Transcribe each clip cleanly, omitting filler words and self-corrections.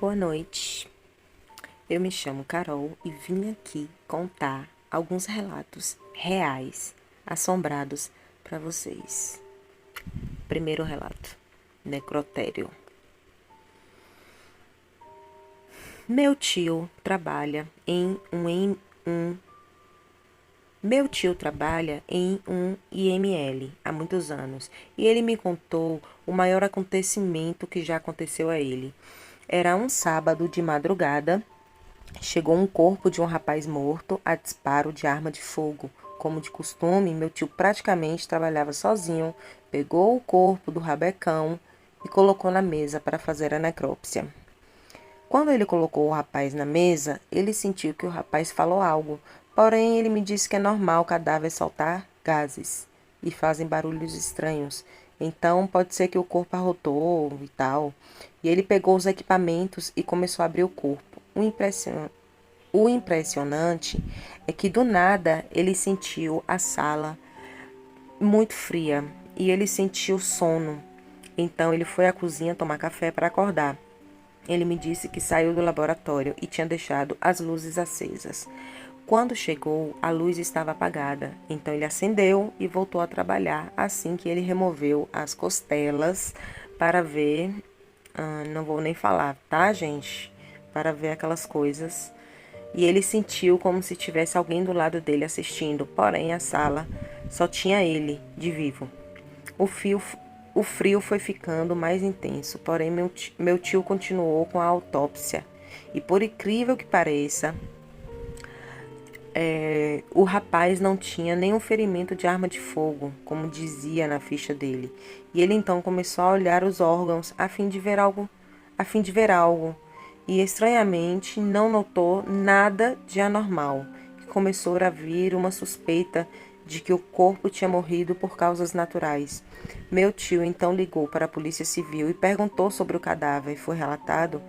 Boa noite, eu me chamo Carol e vim aqui contar alguns relatos reais, assombrados para vocês. Primeiro relato, necrotério. Meu tio trabalha em um IML há muitos anos e ele me contou o maior acontecimento que já aconteceu a ele. Era um sábado de madrugada. Chegou um corpo de um rapaz morto a disparo de arma de fogo. Como de costume, meu tio praticamente trabalhava sozinho, pegou o corpo do rabecão e colocou na mesa para fazer a necrópsia. Quando ele colocou o rapaz na mesa, ele sentiu que o rapaz falou algo, porém ele me disse que é normal o cadáver soltar gases e fazem barulhos estranhos. Então pode ser que o corpo arrotou e tal. E ele pegou os equipamentos e começou a abrir o corpo. O impressionante é que do nada ele sentiu a sala muito fria e ele sentiu sono. Então ele foi à cozinha tomar café para acordar. Ele me disse que saiu do laboratório e tinha deixado as luzes acesas. Quando chegou, a luz estava apagada, então ele acendeu e voltou a trabalhar assim que ele removeu as costelas para ver. Não vou nem falar, tá, gente? Para ver aquelas coisas. E ele sentiu como se tivesse alguém do lado dele assistindo, porém a sala só tinha ele, de vivo. O fio, o frio foi ficando mais intenso, porém meu tio continuou com a autópsia. E por incrível que pareça, o rapaz não tinha nenhum ferimento de arma de fogo, como dizia na ficha dele. E ele então começou a olhar os órgãos a fim de ver algo. E estranhamente não notou nada de anormal. E começou a vir uma suspeita de que o corpo tinha morrido por causas naturais. Meu tio então ligou para a Polícia Civil e perguntou sobre o cadáver. Foi relatado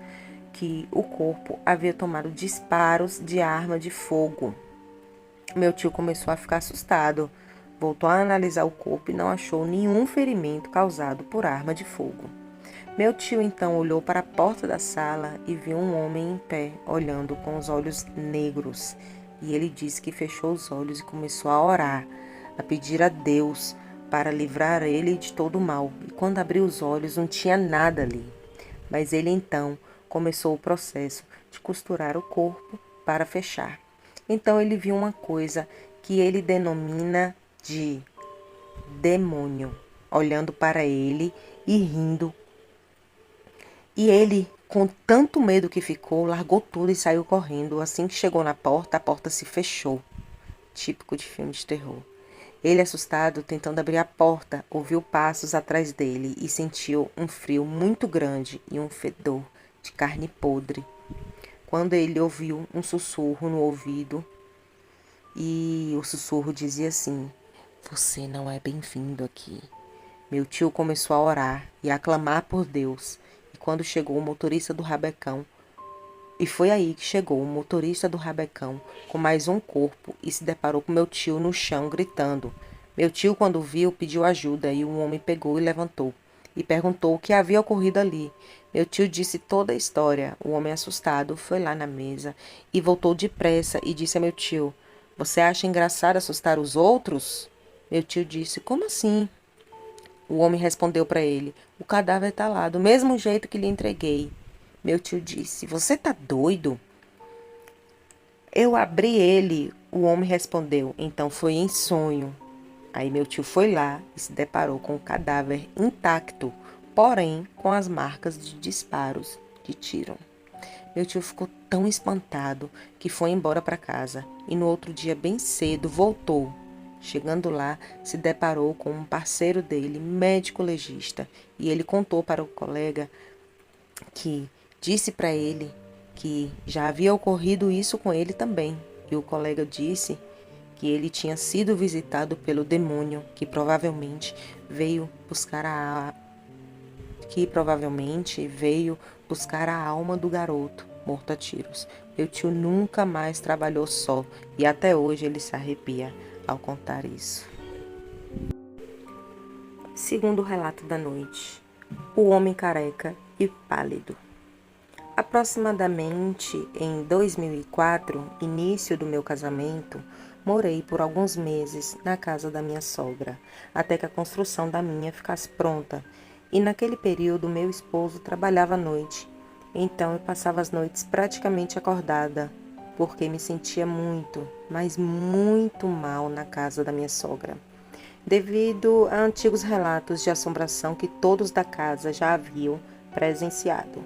que o corpo havia tomado disparos de arma de fogo. Meu tio começou a ficar assustado. Voltou a analisar o corpo e não achou nenhum ferimento causado por arma de fogo. Meu tio então olhou para a porta da sala e viu um homem em pé, olhando com os olhos negros. E ele disse que fechou os olhos e começou a orar, a pedir a Deus para livrar ele de todo o mal. E quando abriu os olhos, não tinha nada ali. Mas ele então começou o processo de costurar o corpo para fechar. Então ele viu uma coisa que ele denomina de demônio, olhando para ele e rindo. E ele, com tanto medo que ficou, largou tudo e saiu correndo. Assim que chegou na porta, a porta se fechou. Típico de filme de terror. Ele, assustado, tentando abrir a porta, ouviu passos atrás dele e sentiu um frio muito grande e um fedor de carne podre. Quando ele ouviu um sussurro no ouvido, e o sussurro dizia assim: "Você não é bem-vindo aqui." Meu tio começou a orar e a clamar por Deus. E quando chegou o motorista do rabecão, e foi aí que chegou o motorista do rabecão com mais um corpo e se deparou com meu tio no chão gritando. Meu tio, quando viu, pediu ajuda e o homem pegou e levantou e perguntou o que havia ocorrido ali. Meu tio disse toda a história. O homem, assustado, foi lá na mesa e voltou depressa e disse a meu tio: "Você acha engraçado assustar os outros?" Meu tio disse: "Como assim?" O homem respondeu para ele: "O cadáver está lá, do mesmo jeito que lhe entreguei." Meu tio disse: "Você está doido?" "Eu abri ele." O homem respondeu: "Então foi em sonho." Aí meu tio foi lá e se deparou com o cadáver intacto, porém com as marcas de disparos de tiro. Meu tio ficou tão espantado que foi embora para casa e no outro dia, bem cedo, voltou. Chegando lá, se deparou com um parceiro dele, médico legista, e ele contou para o colega que disse para ele que já havia ocorrido isso com ele também. E o colega disse que ele tinha sido visitado pelo demônio veio buscar a que provavelmente veio buscar a alma do garoto morto a tiros. Meu tio nunca mais trabalhou só e até hoje ele se arrepia ao contar isso. Segundo relato da noite, o homem careca e pálido. Aproximadamente em 2004, início do meu casamento, morei por alguns meses na casa da minha sogra, até que a construção da minha ficasse pronta. E naquele período, meu esposo trabalhava à noite. Então eu passava as noites praticamente acordada, porque me sentia muito, mas muito mal na casa da minha sogra, devido a antigos relatos de assombração que todos da casa já haviam presenciado.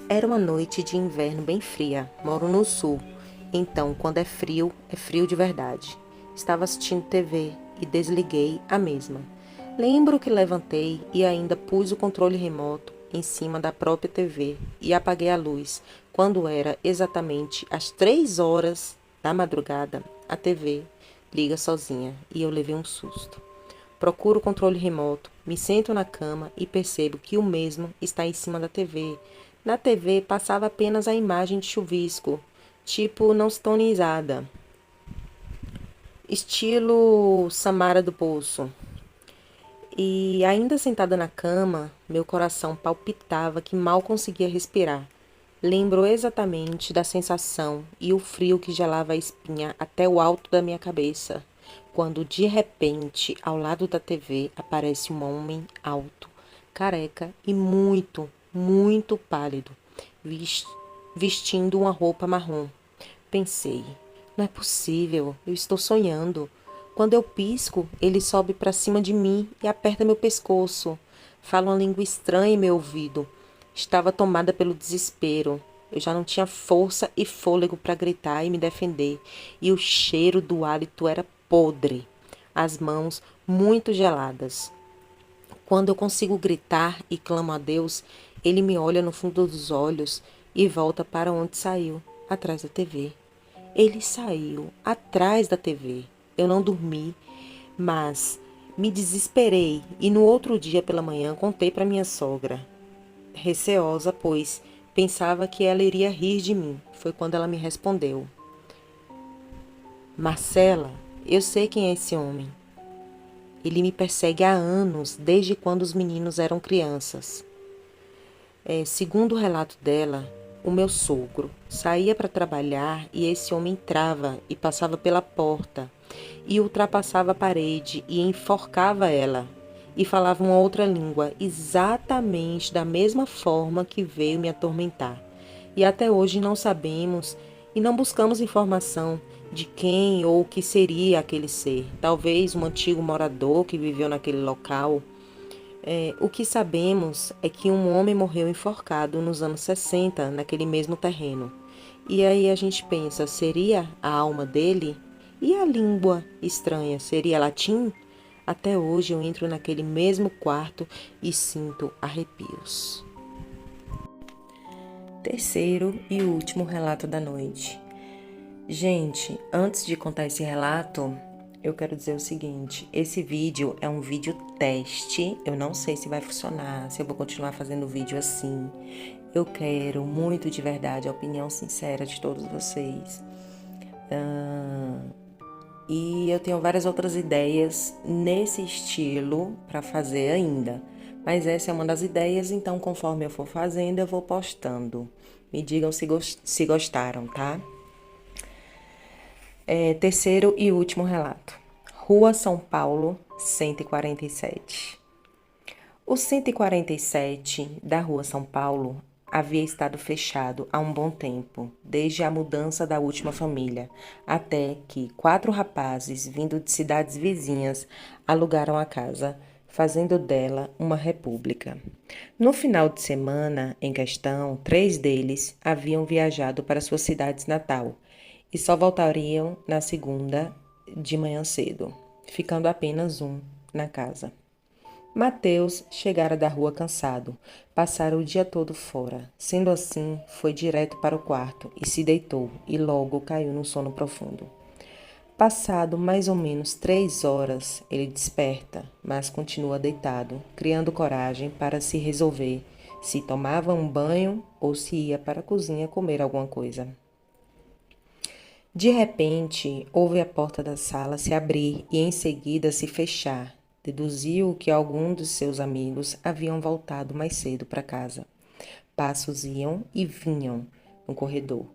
Era uma noite de inverno bem fria. Moro no sul, então quando é frio de verdade. Estava assistindo TV e desliguei a mesma. Lembro que levantei e ainda pus o controle remoto em cima da própria TV e apaguei a luz. Quando era exatamente às 3 horas da madrugada, a TV liga sozinha e eu levei um susto. Procuro o controle remoto, me sento na cama e percebo que o mesmo está em cima da TV. Na TV passava apenas a imagem de chuvisco, tipo não sintonizada, estilo Samara do Poço. E ainda sentada na cama, meu coração palpitava que mal conseguia respirar. Lembro exatamente da sensação e o frio que gelava a espinha até o alto da minha cabeça, quando de repente, ao lado da TV, aparece um homem alto, careca e muito, muito pálido, vestindo uma roupa marrom. Pensei, não é possível, eu estou sonhando. Quando eu pisco, ele sobe para cima de mim e aperta meu pescoço. Fala uma língua estranha em meu ouvido. Estava tomada pelo desespero. Eu já não tinha força e fôlego para gritar e me defender. E o cheiro do hálito era podre. As mãos muito geladas. Quando eu consigo gritar e clamo a Deus, ele me olha no fundo dos olhos e volta para onde saiu, atrás da TV. Ele saiu atrás da TV. Eu não dormi, mas me desesperei e no outro dia pela manhã contei para minha sogra, receosa, pois pensava que ela iria rir de mim. Foi quando ela me respondeu: Marcela, eu sei quem é esse homem. Ele me persegue há anos, desde quando os meninos eram crianças. Segundo o relato dela, o meu sogro saía para trabalhar e esse homem entrava e passava pela porta e ultrapassava a parede e enforcava ela e falava uma outra língua, exatamente da mesma forma que veio me atormentar. E até hoje não sabemos e não buscamos informação de quem ou o que seria aquele ser. Talvez um antigo morador que viveu naquele local. O que sabemos é que um homem morreu enforcado nos anos 60 naquele mesmo terreno. E aí a gente pensa, seria a alma dele? E a língua estranha, seria latim? Até hoje eu entro naquele mesmo quarto e sinto arrepios. Terceiro e último relato da noite. Gente, antes de contar esse relato, eu quero dizer o seguinte: esse vídeo é um vídeo teste. Eu não sei se vai funcionar, se eu vou continuar fazendo vídeo assim. Eu quero muito de verdade a opinião sincera de todos vocês. E eu tenho várias outras ideias nesse estilo para fazer ainda. Mas essa é uma das ideias, então conforme eu for fazendo, eu vou postando. Me digam se gostaram, tá? Terceiro e último relato. Rua São Paulo, 147. O 147 da Rua São Paulo havia estado fechado há um bom tempo, desde a mudança da última família, até que 4 rapazes, vindo de cidades vizinhas, alugaram a casa, fazendo dela uma república. No final de semana em questão, 3 deles haviam viajado para suas cidades natal e só voltariam na segunda de manhã cedo, ficando apenas um na casa. Mateus chegara da rua cansado, passara o dia todo fora. Sendo assim, foi direto para o quarto e se deitou, e logo caiu num sono profundo. Passado mais ou menos 3 horas, ele desperta, mas continua deitado, criando coragem para se resolver se tomava um banho ou se ia para a cozinha comer alguma coisa. De repente, ouve a porta da sala se abrir e em seguida se fechar. Deduziu que algum dos seus amigos haviam voltado mais cedo para casa. Passos iam e vinham no corredor.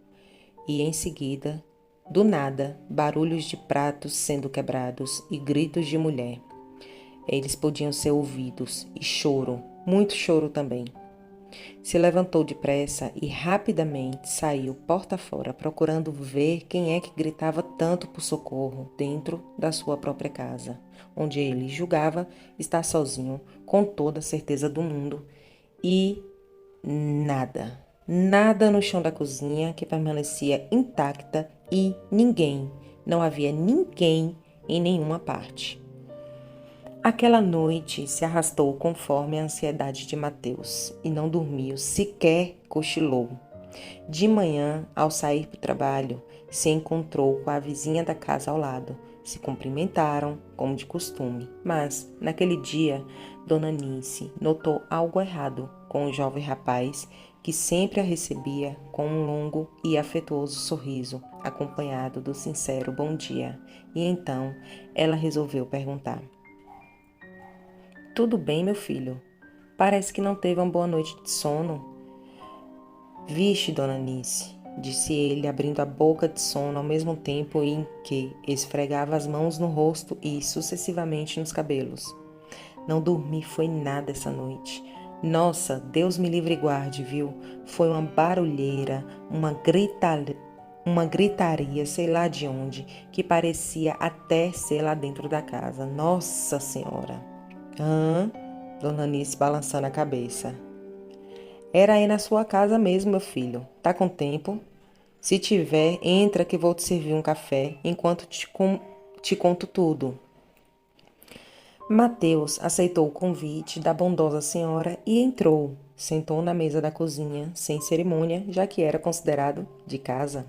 E em seguida, do nada, barulhos de pratos sendo quebrados e gritos de mulher. Eles podiam ser ouvidos e choro, muito choro também. Se levantou depressa e rapidamente saiu porta fora, procurando ver quem é que gritava tanto por socorro dentro da sua própria casa, onde ele julgava estar sozinho, com toda a certeza do mundo, e nada. Nada no chão da cozinha que permanecia intacta e ninguém, não havia ninguém em nenhuma parte. Aquela noite se arrastou conforme a ansiedade de Mateus e não dormiu, sequer cochilou. De manhã, ao sair para o trabalho, se encontrou com a vizinha da casa ao lado. Se cumprimentaram, como de costume, mas, naquele dia, Dona Nice notou algo errado com o jovem rapaz que sempre a recebia com um longo e afetuoso sorriso, acompanhado do sincero bom dia. E então, ela resolveu perguntar: "Tudo bem, meu filho? Parece que não teve uma boa noite de sono." "Vixe, Dona Nice", disse ele, abrindo a boca de sono ao mesmo tempo em que esfregava as mãos no rosto e sucessivamente nos cabelos. "Não dormi foi nada essa noite. Nossa, Deus me livre e guarde, viu? Foi uma barulheira, uma gritaria, sei lá de onde, que parecia até ser lá dentro da casa. Nossa Senhora!" "Hã?" Dona Nice balançando a cabeça. "Era aí na sua casa mesmo, meu filho. Tá com tempo? Se tiver, entra que vou te servir um café enquanto te conto tudo." Mateus aceitou o convite da bondosa senhora e entrou. Sentou na mesa da cozinha, sem cerimônia, já que era considerado de casa.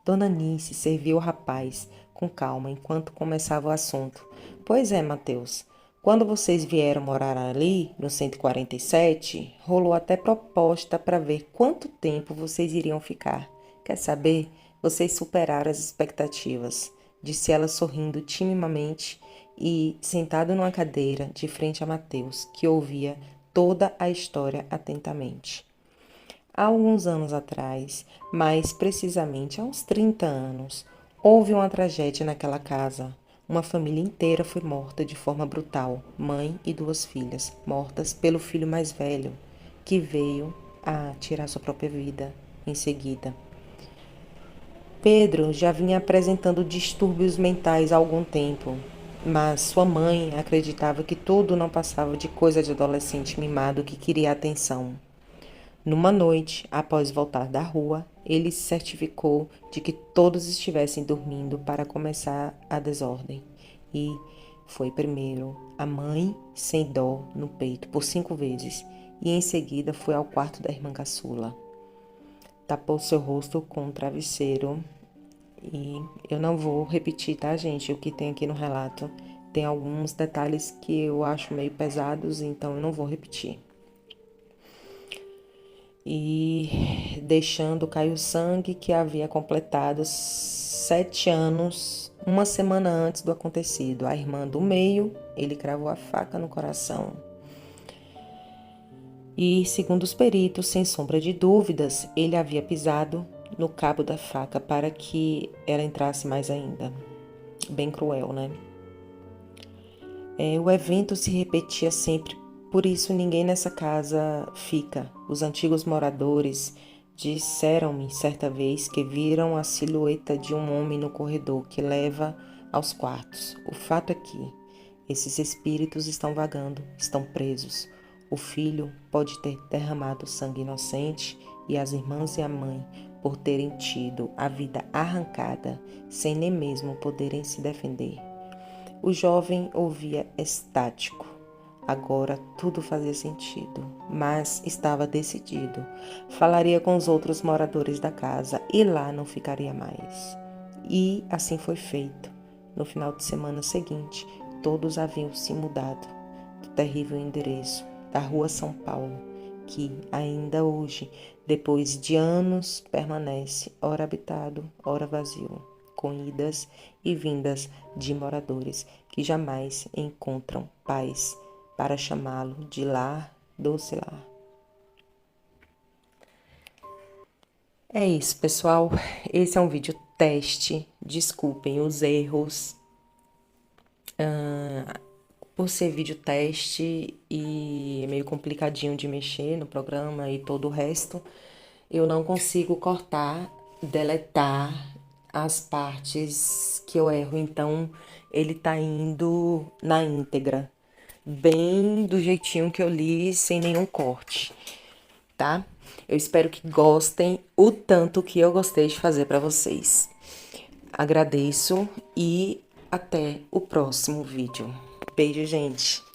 Dona Nice serviu o rapaz com calma enquanto começava o assunto. "Pois é, Mateus. Quando vocês vieram morar ali, no 147, rolou até proposta para ver quanto tempo vocês iriam ficar. Quer saber? Vocês superaram as expectativas", disse ela sorrindo timidamente e sentado numa cadeira de frente a Mateus, que ouvia toda a história atentamente. Há alguns anos atrás, mais precisamente há uns 30 anos, houve uma tragédia naquela casa. Uma família inteira foi morta de forma brutal, mãe e duas filhas, mortas pelo filho mais velho, que veio a tirar sua própria vida em seguida. Pedro já vinha apresentando distúrbios mentais há algum tempo, mas sua mãe acreditava que tudo não passava de coisa de adolescente mimado que queria atenção. Numa noite, após voltar da rua, ele se certificou de que todos estivessem dormindo para começar a desordem. E foi primeiro a mãe, sem dó, no peito por 5 vezes, e em seguida foi ao quarto da irmã caçula. Tapou seu rosto com um travesseiro e eu não vou repetir, tá, gente? O que tem aqui no relato tem alguns detalhes que eu acho meio pesados, então eu não vou repetir. E deixando cair o sangue que havia completado 7 anos, uma semana antes do acontecido. A irmã do meio, ele cravou a faca no coração. E, segundo os peritos, sem sombra de dúvidas, ele havia pisado no cabo da faca para que ela entrasse mais ainda. Bem cruel, né? O evento se repetia sempre, por isso ninguém nessa casa fica. Os antigos moradores disseram-me certa vez que viram a silhueta de um homem no corredor que leva aos quartos. O fato é que esses espíritos estão vagando, estão presos. O filho pode ter derramado sangue inocente e as irmãs e a mãe por terem tido a vida arrancada sem nem mesmo poderem se defender. O jovem ouvia estático. Agora tudo fazia sentido, mas estava decidido. Falaria com os outros moradores da casa e lá não ficaria mais. E assim foi feito. No final de semana seguinte, todos haviam se mudado do terrível endereço da Rua São Paulo, que ainda hoje, depois de anos, permanece ora habitado, ora vazio, com idas e vindas de moradores que jamais encontram paz para chamá-lo de lar, doce lar. É isso, pessoal. Esse é um vídeo teste. Desculpem os erros. Por ser vídeo teste e é meio complicadinho de mexer no programa e todo o resto, eu não consigo cortar, deletar as partes que eu erro. Então, ele tá indo na íntegra, bem do jeitinho que eu li, sem nenhum corte, tá? Eu espero que gostem o tanto que eu gostei de fazer para vocês. Agradeço e até o próximo vídeo. Beijo, gente!